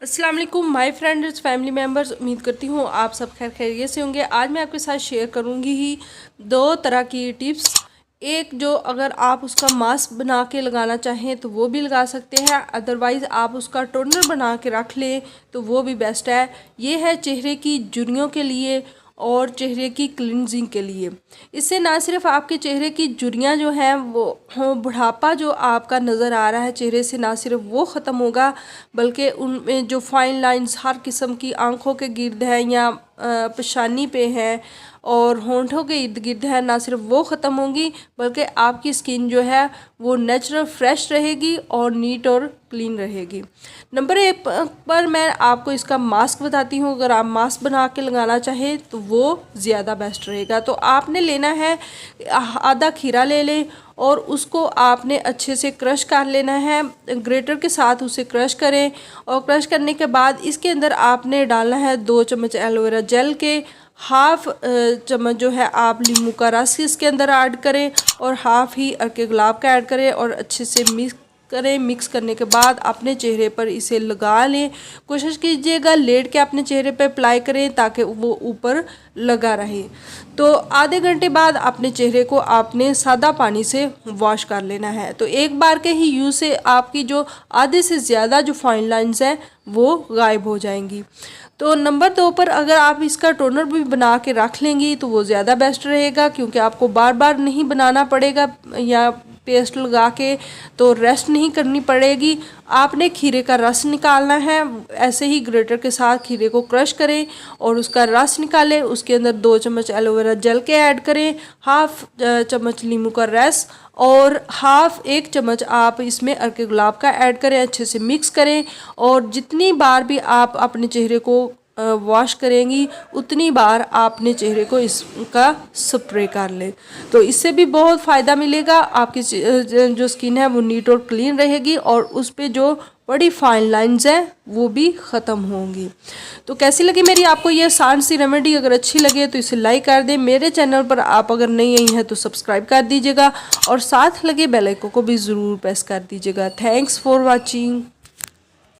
अस्सलाम वालेकुम my friends family members, उम्मीद करती हूँ आप सब खैर खैरियत से होंगे। आज मैं आपके साथ शेयर करूँगी ही दो तरह की टिप्स। एक जो अगर आप उसका मास्क बना के लगाना चाहें तो वो भी लगा सकते हैं, अदरवाइज़ आप उसका टोनर बना के रख लें तो वो भी बेस्ट है। ये है चेहरे की झुर्रियों के लिए और चेहरे की क्लिनजिंग के लिए। इससे ना सिर्फ आपके चेहरे की झुर्रियाँ जो हैं वो बुढ़ापा जो आपका नज़र आ रहा है चेहरे से, ना सिर्फ वो ख़त्म होगा बल्कि उनमें जो फाइन लाइंस हर किस्म की आंखों के गिर्द हैं या पेशानी पे हैं और होंठों के इर्द गिर्द है, ना सिर्फ वो ख़त्म होंगी बल्कि आपकी स्किन जो है वो नेचुरल फ्रेश रहेगी और नीट और क्लीन रहेगी। नंबर 1 पर मैं आपको इसका मास्क बताती हूँ। अगर आप मास्क बना के लगाना चाहें तो वो ज़्यादा बेस्ट रहेगा। तो आपने लेना है, आधा खीरा ले लें और उसको आपने अच्छे से क्रश कर लेना है। ग्रेटर के साथ उसे क्रश करें और क्रश करने के बाद इसके अंदर आपने डालना है 2 चम्मच एलोवेरा जेल के, हाफ चम्मच जो है आप नींबू का रस इसके अंदर ऐड करें और हाफ ही अर्के गुलाब का ऐड करें और अच्छे से मिक्स करें। मिक्स करने के बाद अपने चेहरे पर इसे लगा लें। कोशिश कीजिएगा लेट के अपने चेहरे पर अप्लाई करें ताकि वो ऊपर लगा रहे। तो आधे घंटे बाद अपने चेहरे को आपने सादा पानी से वॉश कर लेना है। तो एक बार के ही यूज़ से आपकी जो आधे से ज़्यादा जो फाइन लाइंस हैं वो गायब हो जाएंगी। तो नंबर 2 पर अगर आप इसका टोनर भी बना के रख लेंगी तो वो ज़्यादा बेस्ट रहेगा, क्योंकि आपको बार बार नहीं बनाना पड़ेगा या पेस्ट लगा के तो रेस्ट नहीं करनी पड़ेगी। आपने खीरे का रस निकालना है, ऐसे ही ग्रेटर के साथ खीरे को क्रश करें और उसका रस निकालें। उसके अंदर 2 चम्मच एलोवेरा जेल के ऐड करें, हाफ चम्मच नींबू का रस और हाफ 1 चम्मच आप इसमें अर्के गुलाब का ऐड करें। अच्छे से मिक्स करें और जितनी बार भी आप अपने चेहरे को वॉश करेंगी उतनी बार आपने चेहरे को इसका स्प्रे कर लें। तो इससे भी बहुत फ़ायदा मिलेगा। आपकी जो स्किन है वो नीट और क्लीन रहेगी और उस पर जो बड़ी फाइन लाइंस हैं वो भी ख़त्म होंगी। तो कैसी लगी मेरी आपको ये आसान सी रेमेडी? अगर अच्छी लगे तो इसे लाइक कर दें। मेरे चैनल पर आप अगर नई आई हैं तो सब्सक्राइब कर दीजिएगा और साथ लगे बेल आइकन को भी ज़रूर प्रेस कर दीजिएगा। Thanks for watching.